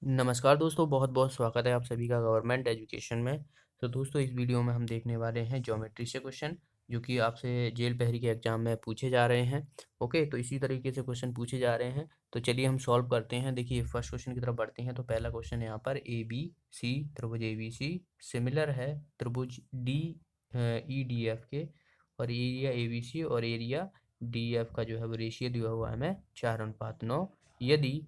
नमस्कार दोस्तों, बहुत बहुत स्वागत है आप सभी का गवर्नमेंट एजुकेशन में। तो दोस्तों, इस वीडियो में हम देखने वाले हैं ज्योमेट्री से क्वेश्चन जो कि आपसे जेल पहरी के एग्जाम में पूछे जा रहे हैं। ओके, तो इसी तरीके से क्वेश्चन पूछे जा रहे हैं। तो चलिए हम सॉल्व करते हैं। देखिए, फर्स्ट क्वेश्चन की तरफ बढ़ते हैं। तो पहला क्वेश्चन यहाँ पर ए बी सी, त्रिभुज ए बी सी सिमिलर है त्रिभुज डी ई डी एफ के, और एरिया ए बी सी और एरिया डी एफ का जो है वो रेशियो दिया हुआ है हमें 4:9। यदि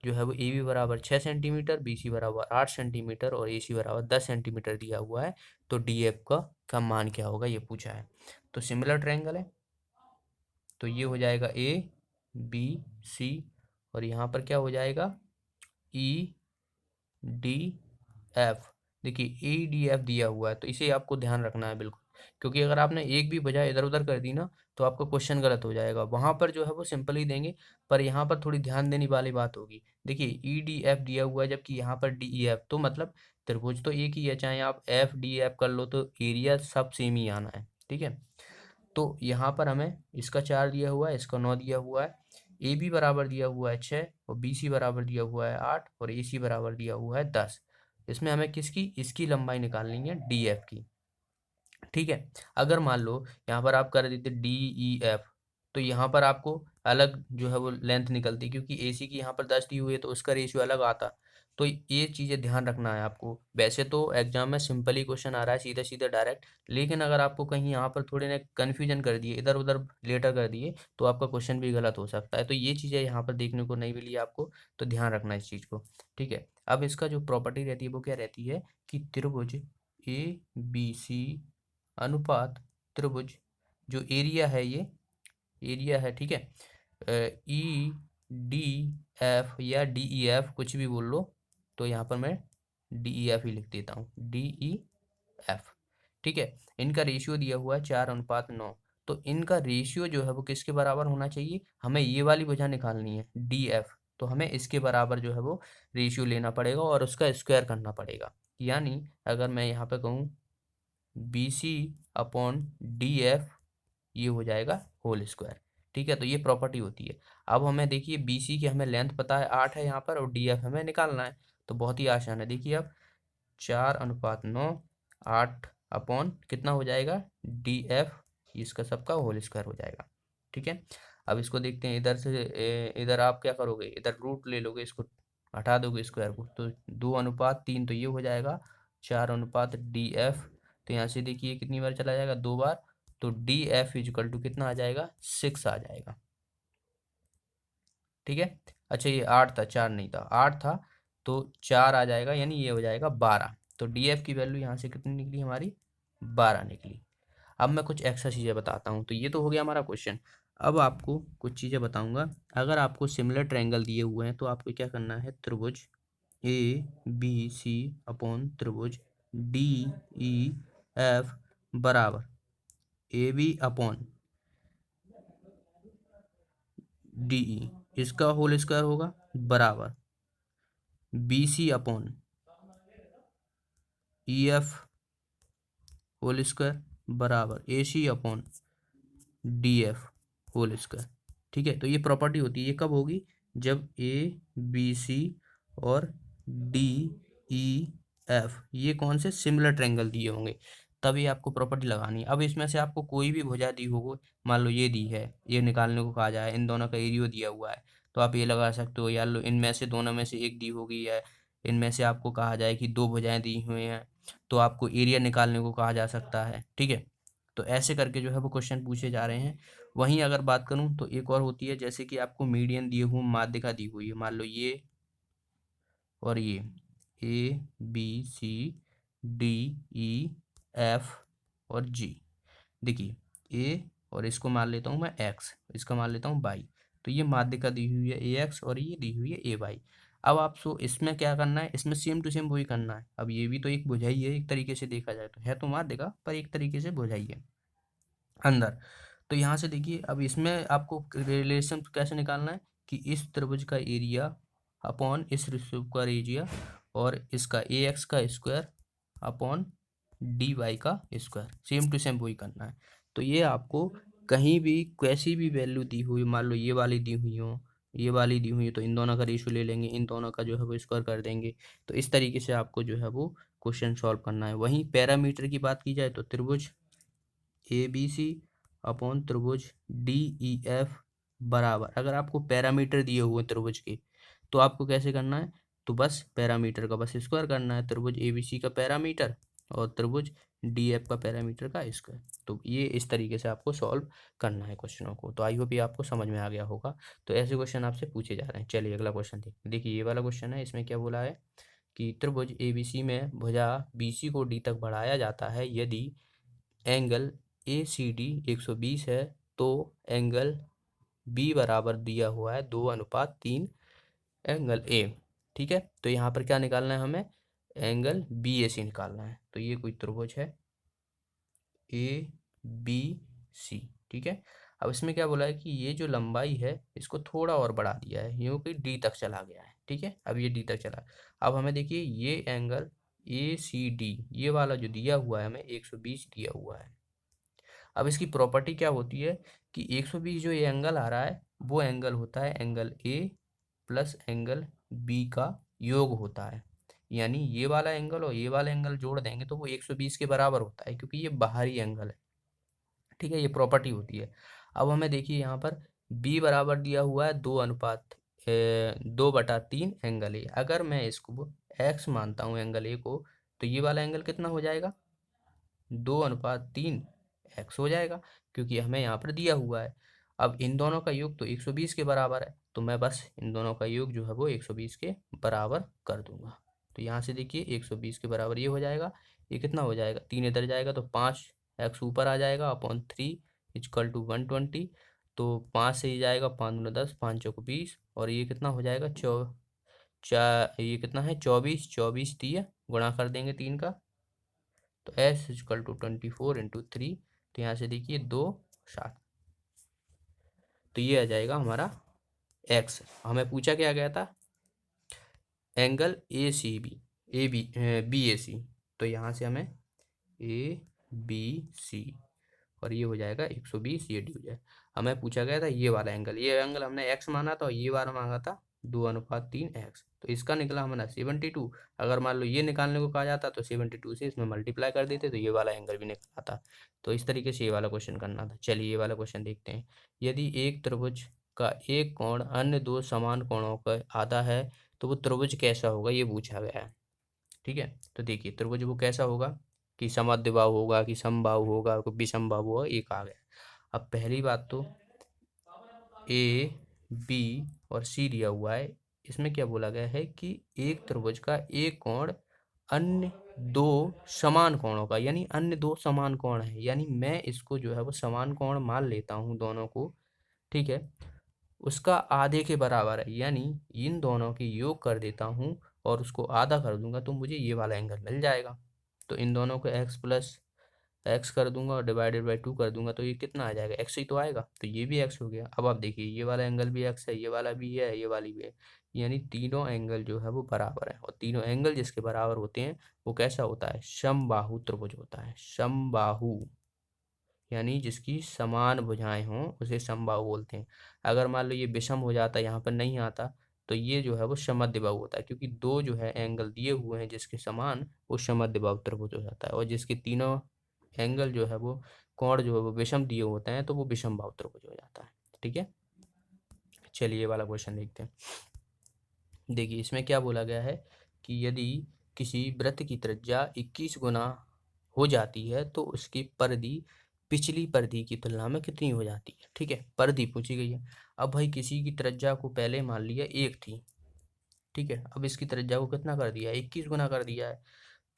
जो है वो ए बी बराबर 6 सेंटीमीटर, बी सी बराबर 8 सेंटीमीटर और ए सी बराबर 10 सेंटीमीटर दिया हुआ है, तो डी एफ का मान क्या होगा, ये पूछा है। तो सिमिलर ट्रायंगल है, तो ये हो जाएगा ए बी सी, और यहाँ पर क्या हो जाएगा ई डी एफ। देखिए ए डी एफ दिया हुआ है, तो इसे आपको ध्यान रखना है बिल्कुल, क्योंकि अगर आपने एक भी बजाय इधर उधर कर दी ना, तो आपका क्वेश्चन गलत हो जाएगा। वहां पर जो है वो सिंपल ही देंगे, पर यहाँ पर थोड़ी ध्यान देने वाली बात होगी। देखिए ई डी एफ दिया हुआ है, जबकि यहाँ पर डी ई एफ, तो मतलब त्रिभुज तो एक ही है, चाहे आप एफ डी एफ कर लो, तो एरिया सब सेम ही आना है। ठीक है, तो यहाँ पर हमें इसका 4 दिया हुआ है, इसका 9 दिया हुआ है। ए बी बराबर दिया हुआ है 6, और बी सी बराबर दिया हुआ है 8, और ए सी बराबर दिया हुआ है 10। इसमें हमें किसकी, इसकी लंबाई निकालनी है, डी एफ की। ठीक है, अगर मान लो यहाँ पर आप कर देते डी ई एफ, तो यहाँ पर आपको अलग जो है वो लेंथ निकलती, क्योंकि ए सी की यहाँ पर 10 दी हुई है, तो उसका रेशियो अलग आता। तो ये चीज़ें ध्यान रखना है आपको। वैसे तो एग्जाम में सिंपल ही क्वेश्चन आ रहा है, सीधा सीधा डायरेक्ट, लेकिन अगर आपको कहीं यहाँ पर थोड़े ने कन्फ्यूजन कर दिए, इधर उधर लेटर कर दिए, तो आपका क्वेश्चन भी गलत हो सकता है। तो ये चीज़ें यहाँ पर देखने को नहीं मिली आपको, तो ध्यान रखना इस चीज़ को। ठीक है, अब इसका जो प्रॉपर्टी रहती है वो क्या रहती है कि त्रिभुज ए बी सी अनुपात त्रिभुज, जो एरिया है ये एरिया है, ठीक है, ई डी एफ या डी ई एफ कुछ भी बोल लो, तो यहाँ पर मैं डी ई एफ ही लिख देता हूँ, डी ई एफ। ठीक है, इनका रेशियो दिया हुआ है 4:9। तो इनका रेशियो जो है वो किसके बराबर होना चाहिए, हमें ये वाली भुजा निकालनी है डी एफ, तो हमें इसके बराबर जो है वो रेशियो लेना पड़ेगा और उसका स्क्वायर करना पड़ेगा। यानी अगर मैं यहाँ पे कहूँ B C upon D F, ये हो जाएगा होल स्क्वायर। ठीक है, तो ये प्रॉपर्टी होती है। अब हमें देखिए बी सी की हमें लेंथ पता है 8 है यहाँ पर, और डी एफ हमें निकालना है, तो बहुत ही आसान है। देखिए अब 4:9, 8 अपॉन कितना हो जाएगा डी एफ, इसका सबका होल स्क्वायर हो जाएगा। ठीक है, अब इसको देखते हैं इधर से। इधर आप क्या करोगे, इधर रूट ले लोगे, इसको हटा दोगे स्क्वायर को, तो 2:3, तो ये हो जाएगा 4:डी एफ। तो यहाँ से देखिए कितनी बार चला जाएगा, 2 बार, तो डी एफ इजिकल टू कितना आ जाएगा, 6 आ जाएगा। ठीक है, अच्छा ये 8 था, 4 नहीं था, 8 था, तो 4 आ जाएगा, यानी ये हो जाएगा 12। तो डी एफ की वैल्यू यहाँ से कितनी निकली हमारी, 12 निकली। अब मैं कुछ एक्स्ट्रा चीज़ें बताता हूँ। तो ये तो हो गया हमारा क्वेश्चन। अब आपको कुछ चीज़ें बताऊंगा। अगर आपको सिमिलर ट्रायंगल दिए हुए हैं, तो आपको क्या करना है, त्रिभुज ए बी सी अपॉन त्रिभुज डी ई एफ बराबर A B upon D E, इसका होल स्क्वायर होगा, बराबर B C upon E F whole square, बराबर A C upon D F whole square. ठीक है, तो ये प्रॉपर्टी होती है, ये कब होगी, जब ए बी सी और डी ई एफ ये कौन से सिमिलर ट्रायंगल दिए होंगे, तभी आपको प्रॉपर्टी लगानी है। अब इसमें से आपको कोई भी भुजा दी हो, मान लो ये दी है, ये निकालने को कहा जाए, इन दोनों का एरियो दिया हुआ है, तो आप ये लगा सकते हो, या लो इनमें से दोनों में से एक दी होगी, या इनमें से आपको कहा जाए कि दो भुजाएं दी हुई हैं, तो आपको एरिया निकालने को कहा जा सकता है। ठीक है, तो ऐसे करके जो है वो क्वेश्चन पूछे जा रहे हैं। वहीं अगर बात करूं तो एक और होती है, जैसे कि आपको मीडियन दिए हुए माध्यिका दी हुई है, मान लो ये और ये A B C D E F और जी। देखिए ए, और इसको मान लेता हूँ मैं एक्स, इसका मान लेता हूँ वाई, तो ये माध्यिका दी हुई है ए एक्स और ये दी हुई है ए वाई। अब आप सो इसमें क्या करना है, इसमें सेम टू सेम वही करना है। अब ये भी तो एक भुजाई है, एक तरीके से देखा जाए तो है तो माध्यिका, पर एक तरीके से भुजाई है अंदर। तो यहाँ से देखिए, अब इसमें आपको रिलेशन कैसे निकालना है कि इस त्रिभुज का एरिया अपॉन इस त्रिभुज का एरिया, और इसका ए एक्स का स्क्वायर अपॉन डी वाई का स्क्वायर, सेम टू सेम वही करना है। तो ये आपको कहीं भी कैसी भी वैल्यू दी हुई, मान लो ये वाली दी हुई हो, ये वाली दी हुई है, तो इन दोनों का रेशियो ले लेंगे, इन दोनों का जो है वो स्क्वायर कर देंगे। तो इस तरीके से आपको जो है वो क्वेश्चन सॉल्व करना है। वहीं पैरामीटर की बात की जाए तो त्रिभुज ABC अपॉन त्रिभुज DEF बराबर, अगर आपको पैरामीटर दिए हुए त्रिभुज के, तो आपको कैसे करना है, तो बस पैरामीटर का बस स्क्वायर करना है, त्रिभुज ABC का पैरामीटर और त्रिभुज DF का पैरामीटर का स्क्वायर। तो ये इस तरीके से आपको सॉल्व करना है क्वेश्चनों को। तो आई होप ये आपको समझ में आ गया होगा। तो ऐसे क्वेश्चन आपसे पूछे जा रहे हैं। चलिए अगला क्वेश्चन देखिए ये वाला क्वेश्चन है। इसमें क्या बोला है कि त्रिभुज ABC में भुजा BC को D तक बढ़ाया जाता है यदि एंगल ACD 120 है, तो एंगल B बराबर दिया हुआ है 2:3 एंगल A। ठीक है, तो यहाँ पर क्या निकालना है हमें, एंगल BAC निकालना है। तो ये कोई त्रिभुज है ABC। ठीक है, अब इसमें क्या बोला है कि ये जो लंबाई है इसको थोड़ा और बढ़ा दिया है, क्योंकि D तक चला गया है। ठीक है, अब ये D तक चला। अब हमें देखिए ये एंगल ACD ये वाला जो दिया हुआ है हमें 120 दिया हुआ है। अब इसकी प्रॉपर्टी क्या होती है कि 120 जो ये एंगल आ रहा है वो एंगल होता है angle A plus angle B का योग होता है। यानी ये वाला एंगल और ये वाला एंगल जोड़ देंगे तो वो 120 के बराबर होता है, क्योंकि ये बाहरी एंगल है। ठीक है, ये प्रॉपर्टी होती है। अब हमें देखिए यहाँ पर B बराबर दिया हुआ है 2:3 एंगल A। अगर मैं इसको x मानता हूँ एंगल A को, तो ये वाला एंगल कितना हो जाएगा, 2:3 x हो जाएगा, क्योंकि हमें यहाँ पर दिया हुआ है। अब इन दोनों का योग तो 120 के बराबर है, तो मैं बस इन दोनों का योग जो है वो 120 के बराबर कर दूंगा। तो यहाँ से देखिए 120 के बराबर ये हो जाएगा, ये कितना हो जाएगा, 3 इधर जाएगा तो 5x ऊपर आ जाएगा अपॉन 3 इक्वल टू 120। तो 5 से ही जाएगा, 5 दूना 10, 5 चौक 20, और ये कितना हो जाएगा ये कितना है 24, 24 दिया गुणा कर देंगे 3 का, तो S इक्वल टू 24 × 3। तो यहाँ से देखिए 2 7, तो ये आ जाएगा हमारा x। हमें पूछा क्या गया था, एंगल BAC। तो यहाँ से हमें ABC और ये हो जाएगा 120, ये डी हो जाए। हमें पूछा गया था ये वाला एंगल, ये एंगल हमने x माना था और ये वाला मांगा था 2:3 x। तो इसका निकला हमारा 72। अगर मान लो ये निकालने को कहा जाता तो 72 से इसमें मल्टीप्लाई कर देते तो ये वाला एंगल भी निकल आता। तो इस तरीके से ये वाला क्वेश्चन करना था। चलिए ये वाला क्वेश्चन देखते हैं। यदि एक त्रिभुज का एक कोण अन्य दो समान कोणों का आधा है तो वो त्रिभुज कैसा होगा, ये पूछा गया है। ठीक है, तो देखिए त्रिभुज वो कैसा होगा कि समद्विबाहु होगा कि समबाहु होगा कि विषमबाहु होगा, एक आ गया। अब पहली बात तो A B और C दिया हुआ है, इसमें क्या बोला गया है कि एक त्रिभुज का एक कोण अन्य दो समान कोणों का, यानी अन्य दो समान कोण है, यानी मैं इसको जो है वो समान कोण मान लेता हूँ दोनों को। ठीक है, उसका आधे के बराबर है, यानी इन दोनों की योग कर देता हूँ और उसको आधा कर दूंगा तो मुझे ये वाला एंगल मिल जाएगा। तो इन दोनों को x प्लस x कर दूंगा और डिवाइडेड बाई 2 कर दूंगा तो ये कितना आ जाएगा, x ही तो आएगा, तो ये भी x हो गया। अब आप देखिए ये वाला एंगल भी x है, ये वाला भी है, ये वाली भी है, यानी तीनों एंगल जो है वो बराबर है। और तीनों एंगल जिसके बराबर होते हैं वो कैसा होता है, समबाहु त्रिभुज होता है। समबाहु यानी जिसकी समान भुजाएं हों उसे समबाहु बोलते हैं। अगर मान लो ये विषम हो जाता, यहाँ पर नहीं आता, तो ये जो है वो समद्विबाहु होता है, क्योंकि दो जो है एंगल दिए हुए हैं जिसके समान, वो समद्विबाहु त्रिभुज हो जाता है। और जिसके तीनों एंगल जो है वो कोण जो है वो विषम दिए होते हैं तो वो विषमबाहु त्रिभुज हो जाता है। ठीक है, चलिए ये वाला क्वेश्चन देखते हैं। देखिए इसमें क्या बोला गया है कि यदि किसी वृत्त की त्रिज्या 21 गुना हो जाती है तो उसकी परिधि पिछली परिधि की तुलना में कितनी हो जाती है। ठीक है, परिधि पूछी गई है। अब भाई किसी की त्रिज्या को पहले मान लिया 1 थी, ठीक है, अब इसकी त्रिज्या को कितना कर दिया, 21 गुना कर दिया है।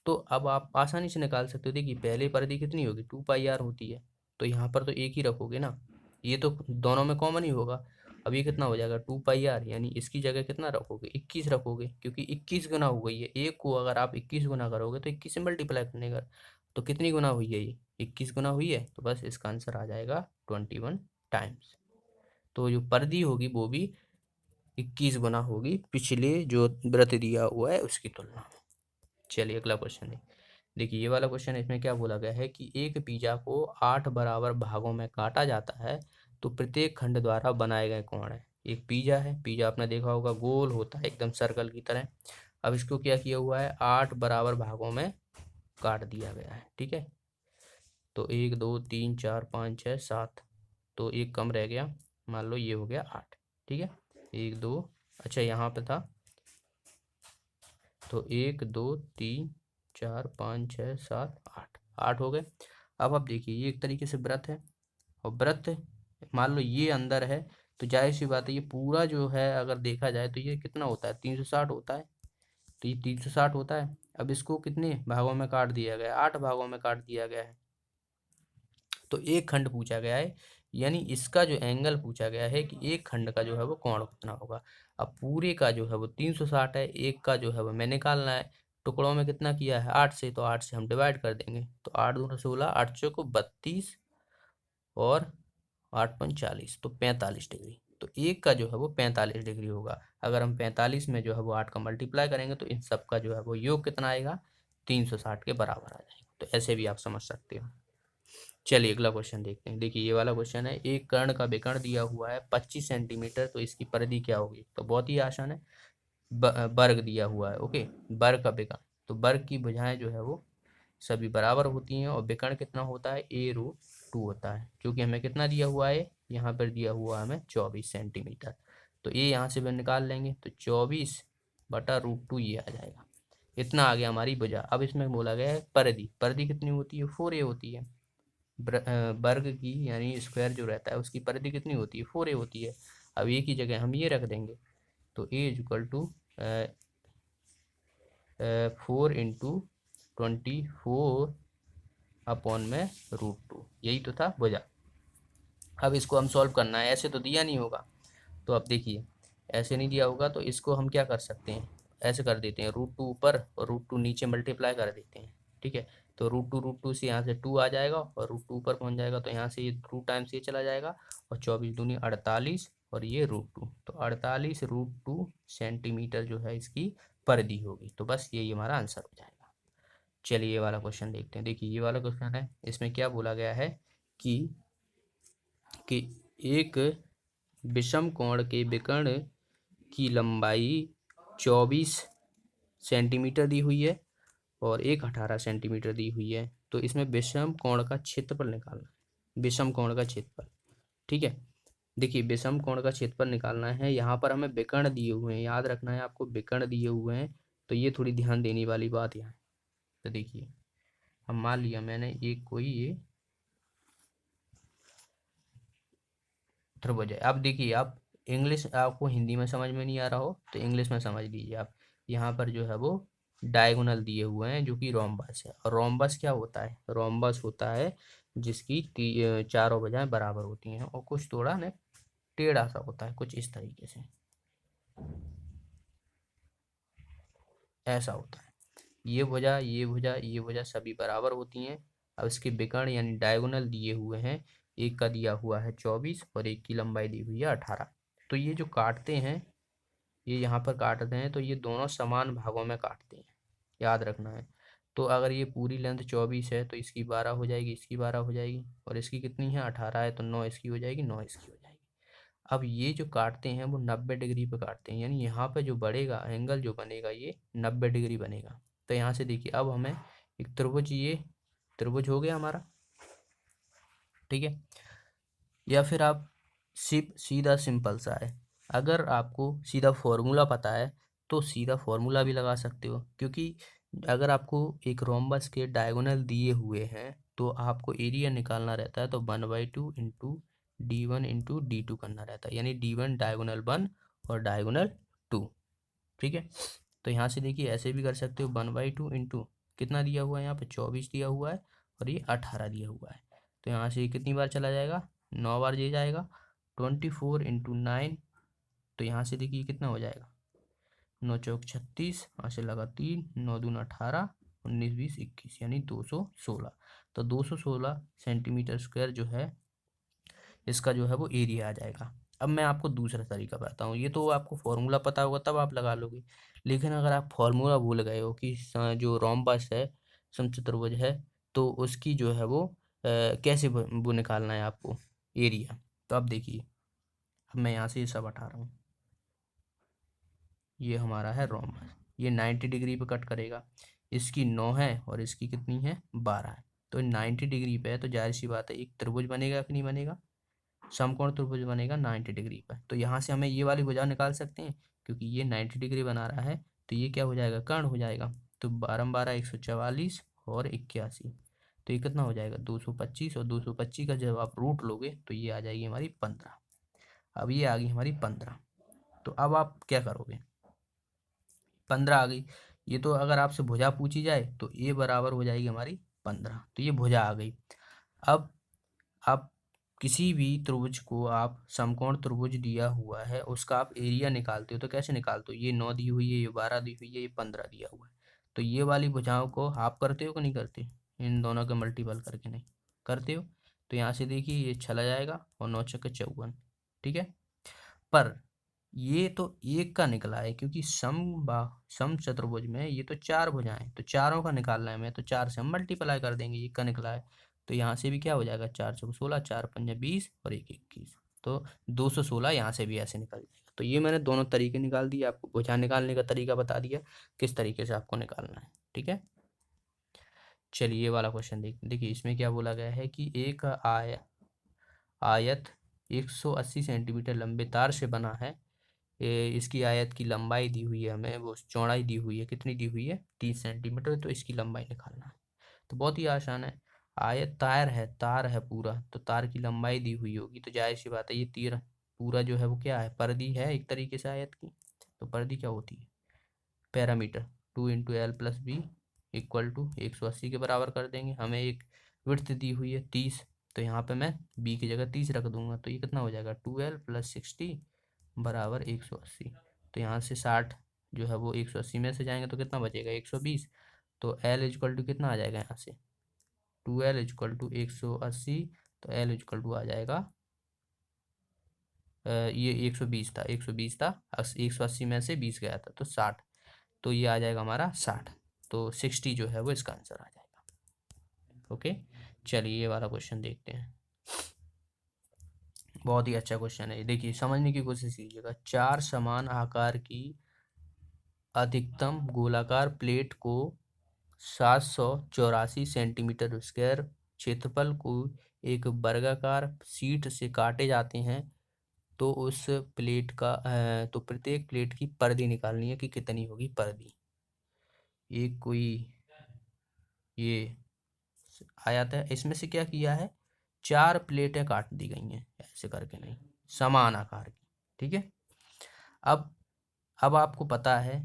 तो अब आप आसानी से निकाल सकते हो। देखिए पहले परिधि कितनी होगी, 2πr होती है, तो यहाँ पर तो एक ही रखोगे ना, ये तो दोनों में कॉमन ही होगा। अब ये कितना हो जाएगा 2πr, यानी इसकी जगह कितना रखोगे, 21 रखोगे, क्योंकि 21 गुना हो गई है। एक को अगर आप 21 गुना करोगे तो 21 से मल्टीप्लाई करने का, तो कितनी गुना हुई है, ये 21 गुना हुई है, तो बस इसका आंसर आ जाएगा 21 टाइम्स। तो जो परिधि होगी वो भी 21 गुना होगी पिछले जो वृत्त दिया हुआ है उसकी तुलना में। चलिए अगला क्वेश्चन है। देखिए ये वाला क्वेश्चन, इसमें क्या बोला गया है कि एक पिज्जा को 8 बराबर भागों में काटा जाता है तो प्रत्येक खंड द्वारा बनाए गए कोण है। एक पिज़्ज़ा है, पिज़्ज़ा आपने देखा होगा गोल होता है एकदम सर्कल की तरह। अब इसको क्या किया हुआ है, 8 बराबर भागों में काट दिया गया है, ठीक है। तो 1 2 3 4 5 6 7, तो एक कम रह गया, मान लो ये हो गया 8, ठीक है। 1 2, अच्छा यहाँ पे था, तो 1 2 3 4 5 6 7 8, 8 हो गए। अब आप देखिए ये एक तरीके से व्रत है, और व्रत मान लो ये अंदर है, तो जाहिर सी बात है ये पूरा जो है अगर देखा जाए तो ये कितना होता है, 360 होता है। तो ये 360 होता है। अब इसको कितने भागों में काट दिया गया है, 8 भागों में काट दिया गया है। तो एक खंड पूछा गया है, यानी इसका जो एंगल पूछा गया है कि एक खंड का जो है वो कोण कितना होगा। अब पूरे का जो है वो 360 है, एक का जो है वो हमें निकालना है। टुकड़ों में कितना किया है, 8 से, तो 8 से हम डिवाइड कर देंगे, तो 8 दूना 16, 8 चौको 32 और 8 पंच 40, तो 45 डिग्री। तो एक का जो है वो 45 डिग्री होगा। अगर हम 45 में जो है वो 8 का मल्टीप्लाई करेंगे तो इन सब का जो है वो योग कितना आएगा, 360 के बराबर आ जाएगा। तो ऐसे भी आप समझ सकते हो। चलिए अगला क्वेश्चन देखते हैं। देखिए ये वाला क्वेश्चन है, एक कर्ण का विकर्ण दिया हुआ है 25 सेंटीमीटर, तो इसकी परिधि क्या होगी। तो बहुत ही आसान है, वर्ग दिया हुआ है, ओके, वर्ग का विकर्ण। तो वर्ग की भुजाएं जो है वो सभी बराबर होती हैं, और विकर्ण कितना होता है, a√2 होता है, क्योंकि हमें कितना दिया हुआ है, यहाँ पर दिया हुआ है हमें 24 सेंटीमीटर। तो ये यहाँ से भी निकाल लेंगे, तो 24/√2 ये आ जाएगा। इतना आ गया हमारी भुजा। अब इसमें बोला गया है परिधि, परिधि कितनी होती है, 4a होती है। वर्ग की यानी स्क्वायर जो रहता है उसकी परिधि कितनी होती है, 4a होती है। अब ए की जगह हम ये रख देंगे, तो a = 4 × 24/√2, यही तो था भुजा। अब इसको हम सॉल्व करना है, ऐसे तो दिया नहीं होगा। तो अब देखिए ऐसे नहीं दिया होगा, तो इसको हम क्या कर सकते हैं, ऐसे कर देते हैं, √2 ऊपर और √2 नीचे मल्टीप्लाई कर देते हैं, ठीक है। तो √2 से यहाँ से 2 आ जाएगा, और √2 ऊपर पहुँच जाएगा, तो यहाँ से ये 2 टाइम्स ये चला जाएगा, और 24 दूनी 48, और ये √2, तो 48√2 सेंटीमीटर जो है इसकी परिधि होगी। तो बस यही हमारा आंसर हो जाएगा। चलिए ये वाला क्वेश्चन देखते हैं। देखिए ये वाला क्वेश्चन है, इसमें क्या बोला गया है कि एक विषम कोण के विकर्ण की लंबाई 24 सेंटीमीटर दी हुई है, और एक 18 सेंटीमीटर दी हुई है। तो इसमें विषम कोण का क्षेत्रफल निकालना है, विषम कोण का क्षेत्रफल, ठीक है। देखिए विषम कोण का क्षेत्रफल निकालना है, यहाँ पर हमें विकर्ण दिए हुए हैं, याद रखना है आपको, विकर्ण दिए हुए हैं, तो ये थोड़ी ध्यान देने वाली बात यहाँ है। तो देखिए हम मान लिया मैंने एक कोई ये त्रिभुज है। अब देखिए आप इंग्लिश आपको हिंदी में समझ में नहीं आ रहा हो तो इंग्लिश में समझ लीजिए आप। यहाँ पर जो है वो डायगोनल दिए हुए हैं जो कि रोम्बस है। और रोम्बस क्या होता है, रोम्बस होता है जिसकी चारों भुजाएं बराबर होती हैं, और कुछ थोड़ा ना टेढ़ा सा होता है, कुछ इस तरीके से ऐसा होता है। ये भुजा ये भुजा ये भुजा सभी बराबर होती हैं। अब इसके विकर्ण यानी डायगोनल दिए हुए हैं, एक का दिया हुआ है 24 और एक की लंबाई दी हुई है 18। तो ये जो काटते हैं, ये यहाँ पर काटते हैं, तो ये दोनों समान भागों में काटते हैं, याद रखना है। तो अगर ये पूरी लेंथ 24 है तो इसकी 12 हो जाएगी, इसकी 12 हो जाएगी, और इसकी कितनी है 18 है, तो 9 इसकी हो जाएगी, 9 इसकी हो जाएगी। अब ये जो काटते हैं वो 90 डिग्री पे काटते हैं, यानी यहाँ पे जो बढ़ेगा एंगल जो बनेगा ये 90 डिग्री बनेगा। तो यहाँ से देखिए अब हमें एक त्रिभुज, ये त्रिभुज हो गया हमारा, ठीक है। या फिर आप सीधा सिंपल सा है, अगर आपको सीधा फॉर्मूला पता है तो सीधा फॉर्मूला भी लगा सकते हो, क्योंकि अगर आपको एक रोम्बस के डायगोनल दिए हुए हैं तो आपको एरिया निकालना रहता है, तो 1/2 इंटू D1 × D2 करना रहता है, यानी D1 डायगोनल 1 और डायगोनल 2, ठीक है। तो यहाँ से देखिए ऐसे भी कर सकते हो, 1/2 इंटू कितना दिया हुआ है, यहाँ पे 24 दिया हुआ है और ये 18 दिया हुआ है, तो यहाँ से कितनी बार चला जाएगा, 9 बार ये जाएगा। 24 × 9, तो यहाँ से देखिए कितना हो जाएगा, 9 चौक 36, यहाँ से लगा 3, 9 दूना 18, 19 20 21, यानी 216। तो 216 सेंटीमीटर स्क्वायर जो है इसका जो है वो एरिया आ जाएगा। अब मैं आपको दूसरा तरीका बताता हूँ, ये तो आपको फॉर्मूला पता होगा तब आप लगा लोगे, लेकिन अगर आप फॉर्मूला भूल गए हो कि जो रोम्बस है, समचतुर्भुज है, तो उसकी जो है वो कैसे वो निकालना है आपको एरिया। तो अब देखिए मैं यहाँ से ये सब हटा रहा हूँ, ये हमारा है रोमन, ये 90 डिग्री पे कट करेगा, इसकी 9 है और इसकी कितनी है 12 है, तो 90 डिग्री पे है, तो जाहिर सी बात है एक त्रिभुज बनेगा कि नहीं बनेगा, समकोण त्रिभुज बनेगा 90 डिग्री पर। तो यहाँ से हमें ये वाली भुजा निकाल सकते हैं, क्योंकि ये 90 डिग्री बना रहा है, तो ये क्या हो जाएगा, कर्ण हो जाएगा। तो 12 12 144 और 81, तो ये कितना हो जाएगा 225, और 225 का जब आप रूट लोगे तो ये आ जाएगी हमारी 15। अब ये आ गई हमारी 15, तो अब आप क्या करोगे, 15 आ गई, ये तो अगर आपसे भुजा पूछी जाए तो ये बराबर हो जाएगी हमारी 15, तो ये भुजा आ गई। अब आप किसी भी त्रिभुज को, आप समकोण त्रिभुज दिया हुआ है उसका आप एरिया निकालते हो तो कैसे निकालते हो, ये 9 दी हुई है, ये 12 दी हुई है, ये 15 दिया हुआ है, तो ये वाली भुजाओं को आप करते हो कि नहीं करते, इन दोनों का मल्टीपल करके नहीं करते हो, तो यहाँ से देखिए ये चला जाएगा और 9 छक्के 54, ठीक है। पर ये तो एक का निकला है, क्योंकि सम चतुर्भुज में ये तो 4 भुजाएं, तो चारों का निकालना है हमें, तो 4 से हम मल्टीप्लाई कर देंगे, एक का निकला है, तो यहाँ से भी क्या हो जाएगा 4 चौक 16, 4 पंजा 20 और 1 21, तो 216 यहाँ से भी ऐसे निकल जाएगा। तो ये मैंने दोनों तरीके निकाल दिए, आपको भुजा निकालने का तरीका बता दिया किस तरीके से आपको निकालना है, ठीक है। चलिए ये वाला क्वेश्चन देखिए इसमें क्या बोला गया है कि एक आयत 180 सेंटीमीटर लंबे तार से बना है, इसकी आयत की लंबाई दी हुई है हमें, वो चौड़ाई दी हुई है, कितनी दी हुई है 30 सेंटीमीटर, तो इसकी लंबाई निकालना है। तो बहुत ही आसान है, आयत तार है पूरा, तो तार की लंबाई दी हुई होगी, तो जाहिर सी बात है ये तीर पूरा जो है वो क्या है, परिधि है एक तरीके से आयत की, तो परिधि क्या होती है, पैरामीटर 2 × L + B = 180 के बराबर कर देंगे। हमें एक विड्थ दी हुई है 30, तो यहाँ पे मैं b की जगह 30 रख दूंगा, तो ये कितना हो जाएगा 2L + 60 बराबर 180, तो यहाँ से 60 जो है वो 180 में से जाएंगे तो कितना बचेगा 120, तो L = कितना आ जाएगा यहाँ से 2L = 180, तो L = आ जाएगा ये 120 था, 120 था, 180 में से 20 गया था तो 60, तो ये आ जाएगा हमारा 60, तो 60 जो है वो इसका आंसर आ जाएगा। ओके, चलिए ये वाला क्वेश्चन देखते हैं, बहुत ही अच्छा क्वेश्चन है, देखिए समझने की कोशिश कीजिएगा। 4 समान आकार की अधिकतम गोलाकार प्लेट को 784 सेंटीमीटर स्क्वायर क्षेत्रफल को एक वर्गाकार शीट से काटे जाते हैं, तो उस प्लेट का तो प्रत्येक प्लेट की परिधि निकालनी है कि कितनी होगी परिधि। एक कोई ये आया था, इसमें से क्या किया है 4 प्लेटें काट दी गई हैं ऐसे करके, नहीं समान आकार की, ठीक है। अब अब आपको पता है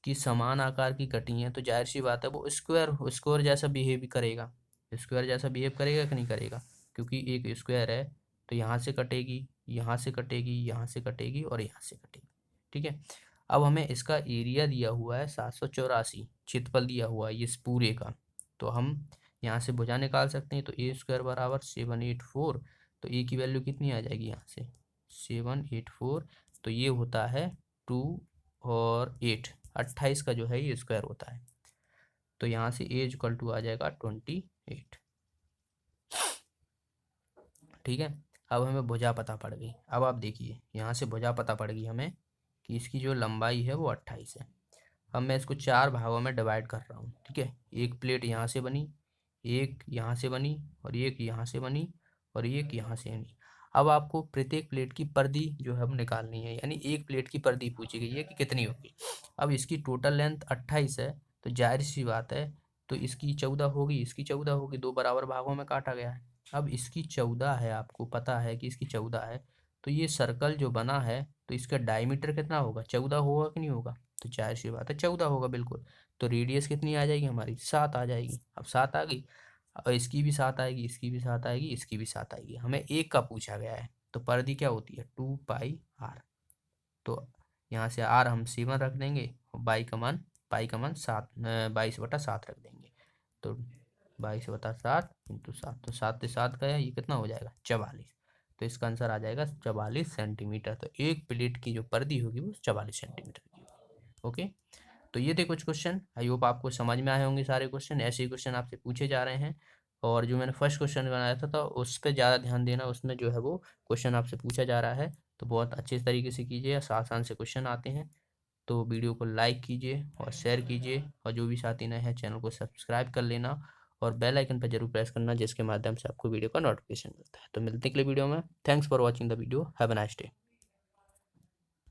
कि समान आकार की कटी है, तो जाहिर सी बात है वो स्क्वायर स्क्वायर जैसा बिहेव करेगा, स्क्वायर जैसा बिहेव करेगा कि नहीं करेगा, क्योंकि एक स्क्वायर है तो यहाँ से कटेगी, यहाँ से कटेगी, यहाँ से कटेगी और यहाँ से कटेगी, ठीक है। अब हमें इसका एरिया दिया हुआ है 784, क्षेत्रफल दिया हुआ है ये इस पूरे का, तो हम यहाँ से भुजा निकाल सकते हैं, तो a² बराबर 784, तो a की वैल्यू कितनी आ जाएगी यहाँ से 784, तो ये होता है 2 और 8 28 का जो है ये स्क्वायर होता है, तो यहाँ से a = आ जाएगा 28, ठीक है। अब हमें भुजा पता पड़ गई, अब आप देखिए यहाँ से भुजा पता पड़ गई हमें कि इसकी जो लंबाई है वो 28 है। अब मैं इसको 4 भागों में डिवाइड कर रहा हूँ, ठीक है। एक प्लेट यहाँ से बनी, एक यहाँ से बनी, और एक यहाँ से बनी, और एक यहाँ से बनी। अब आपको प्रत्येक प्लेट की परिधि जो है वो निकालनी है, यानी एक प्लेट की परिधि पूछी गई है कि कितनी होगी। अब इसकी टोटल लेंथ 28 है, तो जाहिर सी बात है तो इसकी 14 होगी, इसकी 14 होगी, 2 बराबर भागों में काटा गया है। अब इसकी 14 है, आपको पता है कि इसकी 14 है, तो ये सर्कल जो बना है तो इसका डायमीटर कितना होगा 14 होगा कि नहीं होगा, तो जाहिर सी बात है 14 होगा बिल्कुल। तो रेडियस कितनी आ जाएगी हमारी 7 आ जाएगी। अब 7 आ गई, और इसकी भी 7 आएगी, इसकी भी 7 आएगी, इसकी भी 7 आएगी, हमें एक का पूछा गया है, तो परिधि क्या होती है 2πr, तो यहाँ से r हम 7 रख देंगे और पाई का मान 7 22/7 रख देंगे, तो 22/7 × 7, तो 7 से 7 गया, ये कितना हो जाएगा 44, तो इसका आंसर आ जाएगा 44 सेंटीमीटर। तो एक प्लेट की जो परिधि होगी वो 44 सेंटीमीटर की होगी। ओके, तो ये थे कुछ क्वेश्चन, आई होप आपको समझ में आए होंगे सारे क्वेश्चन, ऐसे ही क्वेश्चन आपसे पूछे जा रहे हैं, और जो मैंने फर्स्ट क्वेश्चन बनाया था उस पर ज़्यादा ध्यान देना, उसमें जो है वो क्वेश्चन आपसे पूछा जा रहा है, तो बहुत अच्छे तरीके से कीजिए, आसान से क्वेश्चन आते हैं। तो वीडियो को लाइक कीजिए और शेयर कीजिए, और जो भी साथी नए हैं चैनल को सब्सक्राइब कर लेना और बेल आइकन पर जरूर प्रेस करना, जिसके माध्यम से आपको वीडियो का नोटिफिकेशन मिलता है। तो मिलते हैं अगले वीडियो में। Thanks for watching the video. Have a nice day.